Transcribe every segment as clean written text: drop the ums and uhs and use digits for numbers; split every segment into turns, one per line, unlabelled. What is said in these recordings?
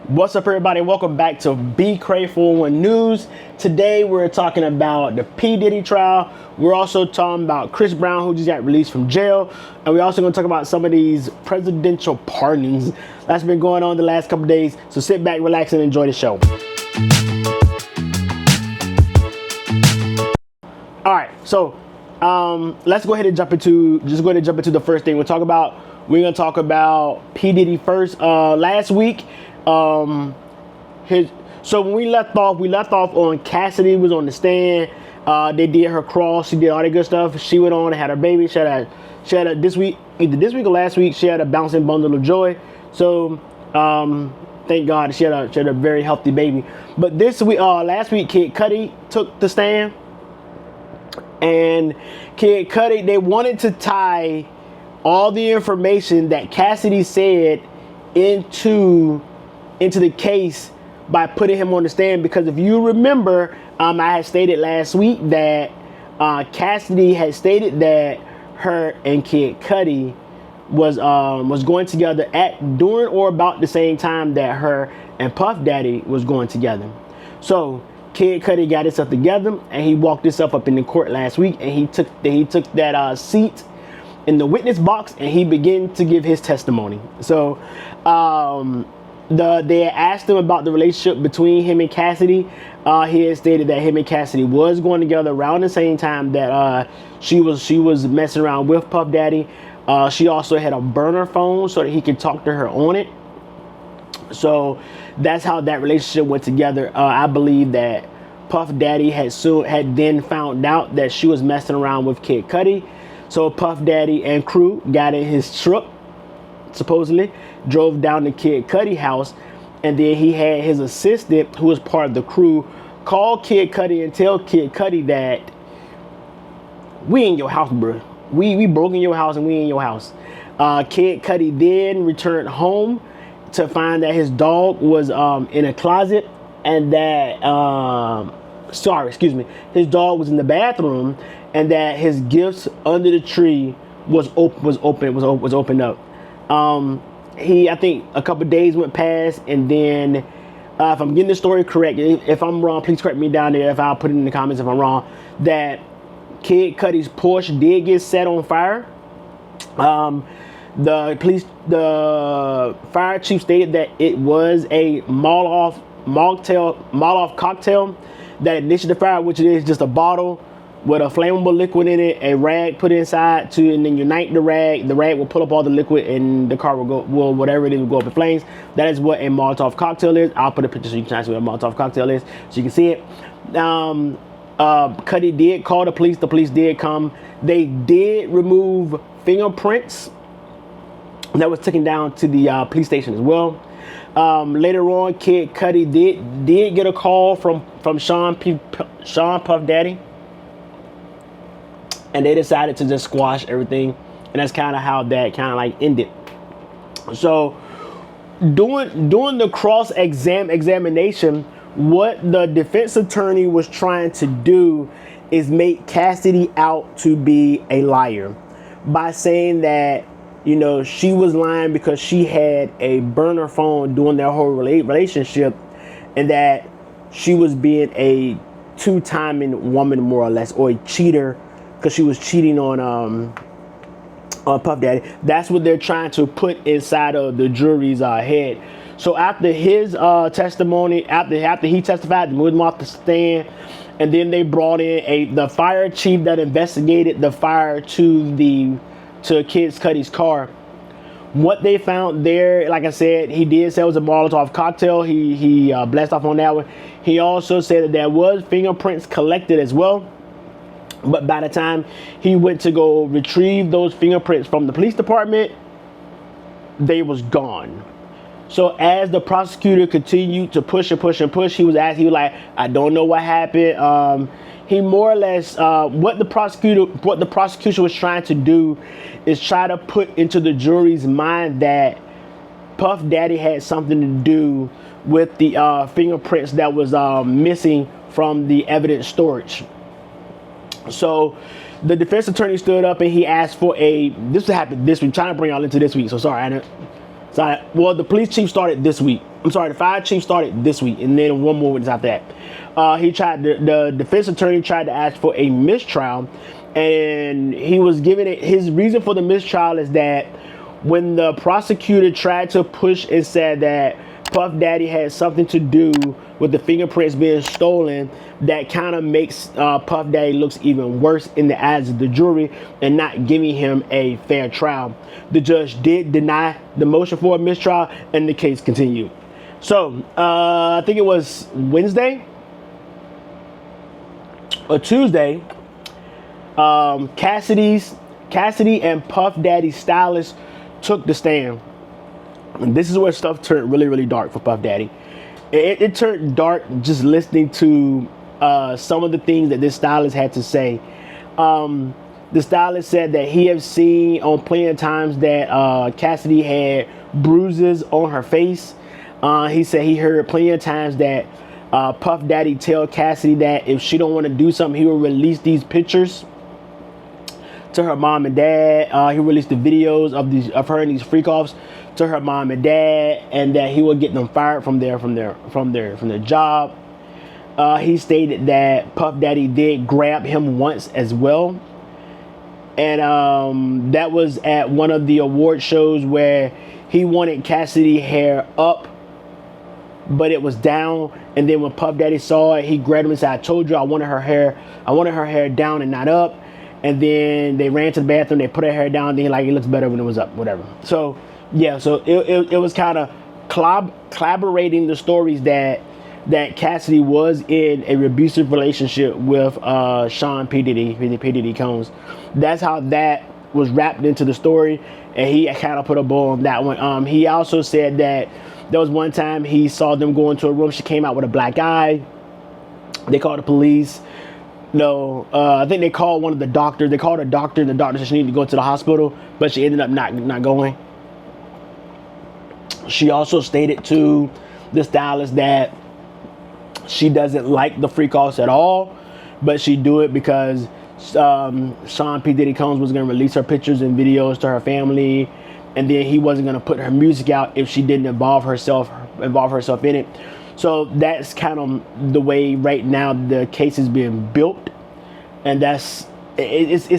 What's up, everybody? Welcome back to BCray 411 News. Today we're talking about the P. Diddy trial. We're also talking about Chris Brown, who just got released from jail. And we're also going to talk about some of these presidential pardons that's been going on the last couple days. So sit back, relax, and enjoy the show. All right, so let's go ahead and jump into the first thing we're going to talk about P. Diddy first. Last week, so when we left off on Cassidy was on the stand. They did her cross, she did all that good stuff. She went on and had her baby. She had a this week or last week, she had a bouncing bundle of joy. So thank God she had a very healthy baby. But this week, last week, Kid Cudi took the stand, and Kid Cudi, they wanted to tie all the information that Cassidy said into the case by putting him on the stand, because if you remember, I had stated last week that Cassidy had stated that her and Kid Cudi was going together during or about the same time that her and Puff Daddy was going together. So Kid Cudi got himself together and he walked himself up in the court last week, and he took that seat in the witness box and he began to give his testimony. So they asked him about the relationship between him and Cassidy. He had stated that him and Cassidy was going together around the same time that she was messing around with Puff Daddy. She also had a burner phone so that he could talk to her on it. So that's how that relationship went together. I believe that Puff Daddy had then found out that she was messing around with Kid Cudi. So Puff Daddy and crew got in his truck, supposedly, drove down to Kid Cudi house, and then he had his assistant, who was part of the crew, call Kid Cudi and tell Kid Cudi that we in your house, bro. We broke in your house and we in your house. Kid Cudi then returned home to find that his dog was in a closet, and that his dog was in the bathroom, and that his gifts under the tree was opened up. I think a couple days went past, and then if I'm getting the story correct, if I'm wrong, please correct me down there. If I'll put it in the comments if I'm wrong, that Kid Cudi's Porsche did get set on fire. The fire chief stated that it was a Molotov cocktail that initiated the fire, which is just a bottle with a flammable liquid in it, a rag put inside and then unite the rag. The rag will pull up all the liquid, and the car will whatever it is will go up in flames. That is what a Molotov cocktail is. I'll put a picture so you can see what a Molotov cocktail is, so you can see it. Cudi did call the police. The police did come. They did remove fingerprints that was taken down to the police station as well. Later on, Kid Cudi did get a call from Sean Puff Daddy, and they decided to just squash everything, and that's kind of how that ended. So during the cross examination, what the defense attorney was trying to do is make Cassidy out to be a liar by saying that, you know, she was lying because she had a burner phone during their whole relationship, and that she was being a two-timing woman, more or less, or a cheater, because she was cheating on Puff Daddy. That's what they're trying to put inside of the jury's head. So after his testimony, after he testified, they moved him off the stand, and then they brought in the fire chief that investigated the fire to Kid Cudi's car. What they found there, like I said, he did say it was a Molotov cocktail. He blessed off on that one. He also said that there was fingerprints collected as well, but by the time he went to go retrieve those fingerprints from the police department, they was gone. So as the prosecutor continued to push, he was like, I don't know what happened. He more or less, what the prosecution was trying to do is try to put into the jury's mind that Puff Daddy had something to do with the fingerprints that was missing from the evidence storage. So the defense attorney stood up and he asked for this happened this week. I'm trying to bring y'all into this week, so sorry, So, well, the police chief started this week. I'm sorry, the fire chief started this week, and then one more witness after that. The defense attorney tried to ask for a mistrial, and he was given it. His reason for the mistrial is that when the prosecutor tried to push and said that Puff Daddy had something to do with the fingerprints being stolen, that kind of makes Puff Daddy looks even worse in the eyes of the jury and not giving him a fair trial. The judge did deny the motion for a mistrial, and the case continued. So I think it was Wednesday or Tuesday. Cassidy and Puff Daddy's stylist took the stand. And this is where stuff turned really, really dark for Puff Daddy. It turned dark just listening to some of the things that this stylist had to say. The stylist said that he had seen on plenty of times that Cassidy had bruises on her face. He said he heard plenty of times that Puff Daddy tell Cassidy that if she don't want to do something, he will release these pictures to her mom and dad. He released the videos of her and these freak offs to her mom and dad, and that he would get them fired from their job. He stated that Puff Daddy did grab him once as well, and that was at one of the award shows where he wanted Cassidy hair up, but it was down. And then when Puff Daddy saw it, he grabbed him and said, "I told you I wanted her hair down and not up." And then they ran to the bathroom, they put her hair down, then it looks better when it was up, whatever. So yeah, so it was kind of collaborating the stories that Cassidy was in a abusive relationship with Sean P. Diddy Combs. That's how that was wrapped into the story, and he kind of put a bow on that one. He also said that there was one time he saw them go into a room. She came out with a black eye. They called the police. No, I think they called one of the doctors. They called a doctor, and the doctor said she needed to go to the hospital, but she ended up not going. She also stated to the stylist that she doesn't like the freak offs at all, but she do it because Sean P. Diddy Combs was going to release her pictures and videos to her family, and then he wasn't going to put her music out if she didn't involve herself in it. So that's kind of the way right now the case is being built, and it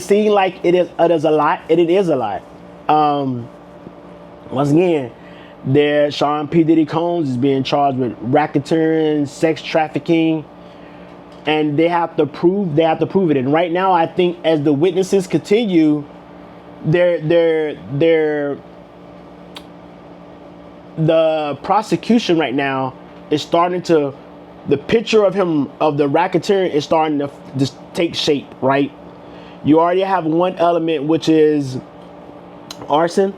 seems like it is a lot, and it is a lot. Once again, Sean P. Diddy Combs is being charged with racketeering, sex trafficking, and they have to prove it. And right now, I think as the witnesses continue, the prosecution right now is starting to, the picture of him, of the racketeering, is starting to just take shape, right? You already have one element, which is arson,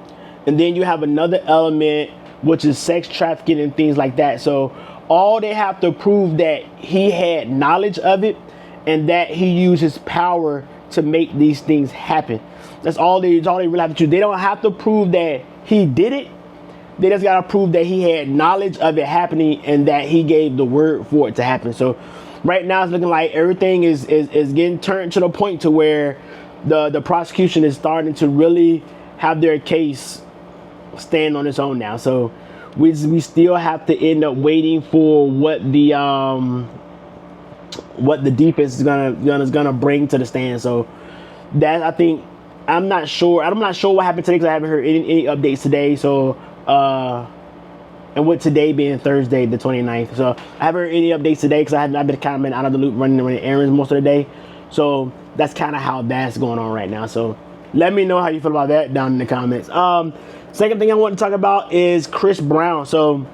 and then you have another element, which is sex trafficking and things like that. So all they have to prove that he had knowledge of it, and that he used his power to make these things happen. That's all they really have to do. They don't have to prove that he did it. They just gotta prove that he had knowledge of it happening and that he gave the word for it to happen. So right now it's looking like everything is getting turned to the point to where the prosecution is starting to really have their case stand on its own now. So we still have to end up waiting for what the defense is gonna bring to the stand. So that, I think, I'm not sure what happened today because I haven't heard any updates today. So and with today being Thursday the 29th, so I haven't heard any updates today because I've been kind of out of the loop running errands most of the day. So that's kind of how that's going on right now. So let me know how you feel about that down in the comments. Second thing I want to talk about is Chris Brown. So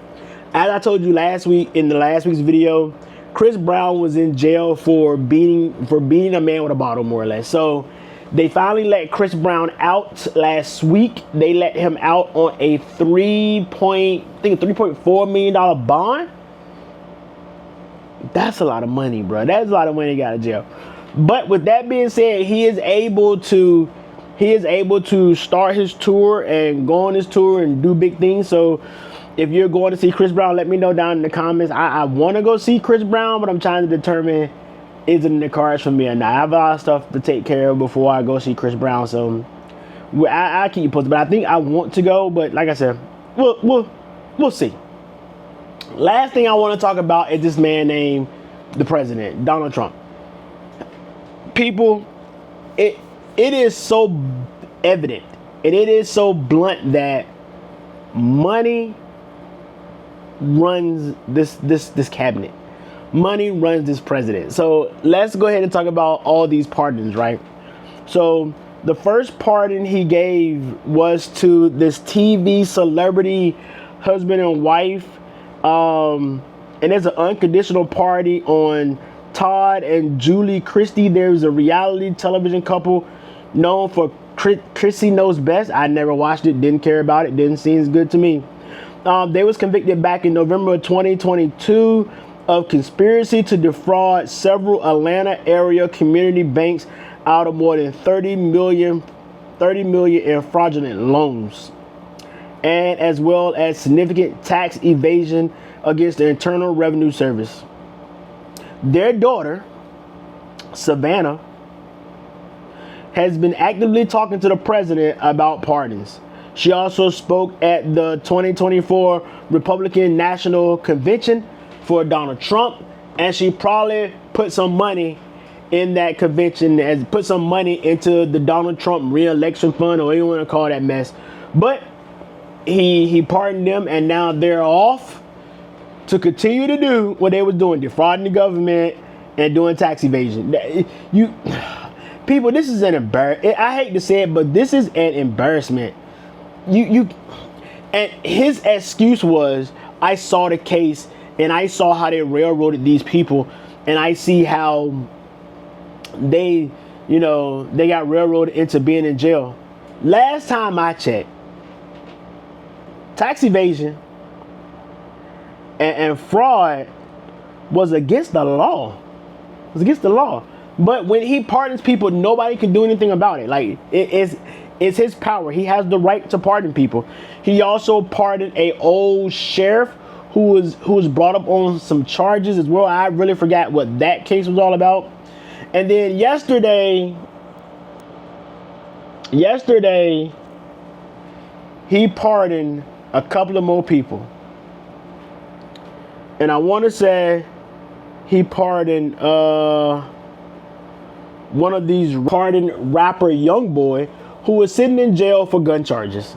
as I told you last week in the last week's video, Chris Brown was in jail for beating a man with a bottle, more or less. So they finally let Chris Brown out last week. They let him out on a $3.4 million bond. That's a lot of money, bro. That's a lot of money he got out of jail. But with that being said, he is able to start his tour and go on his tour and do big things. So if you're going to see Chris Brown, let me know down in the comments. I want to go see Chris Brown, but I'm trying to determine, is it in the cards for me or not. I have a lot of stuff to take care of before I go see Chris Brown. So I keep you posted. But I think I want to go. But like I said, we'll see. Last thing I want to talk about is this man named the president, Donald Trump. People, it is so evident and it is so blunt that money runs this cabinet. Money runs this president. So let's go ahead and talk about all these pardons, right? So the first pardon he gave was to this TV celebrity husband and wife. And there's an unconditional pardon on Todd and Julie Christie. There's a reality television couple known for Chrissy Knows Best. I never watched it, didn't care about it, didn't seem as good to me. They was convicted back in November of 2022 of conspiracy to defraud several Atlanta area community banks out of more than 30 million in fraudulent loans, and as well as significant tax evasion against the Internal Revenue Service. Their daughter, Savannah, has been actively talking to the president about pardons. She also spoke at the 2024 Republican National Convention for Donald Trump, and she probably put some money in that convention, as put some money into the Donald Trump re-election fund, or whatever you want to call that mess. But he pardoned them, and now they're off to continue to do what they was doing, defrauding the government and doing tax evasion. People, this is an embarrassment. I hate to say it, but this is an embarrassment. And his excuse was, I saw the case and I saw how they railroaded these people, and I see how they got railroaded into being in jail. Last time I checked, tax evasion and fraud was against the law. It was against the law. But when he pardons people, nobody can do anything about it. Like, it's his power. He has the right to pardon people. He also pardoned a old sheriff who was brought up on some charges as well. I really forgot what that case was all about. And then yesterday he pardoned a couple of more people. And I want to say he pardoned one of these pardoned rapper Youngboy, who was sitting in jail for gun charges.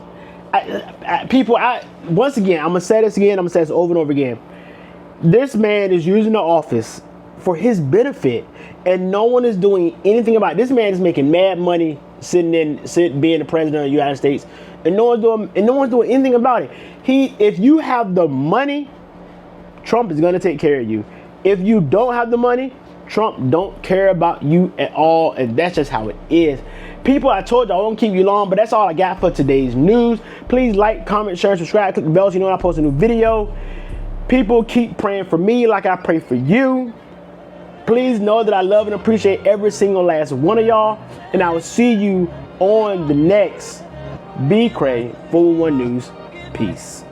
Once again, I'm gonna say this again. I'm gonna say this over and over again. This man is using the office for his benefit, and no one is doing anything about it. This man is making mad money being the president of the United States, and no one's doing anything about it. If you have the money, Trump is gonna take care of you. If you don't have the money, Trump don't care about you at all, and that's just how it is. People, I told you I won't keep you long, but that's all I got for today's news. Please like, comment, share, subscribe, click the bell so you know when I post a new video. People, keep praying for me like I pray for you. Please know that I love and appreciate every single last one of y'all, and I will see you on the next BCray 411 News. Peace.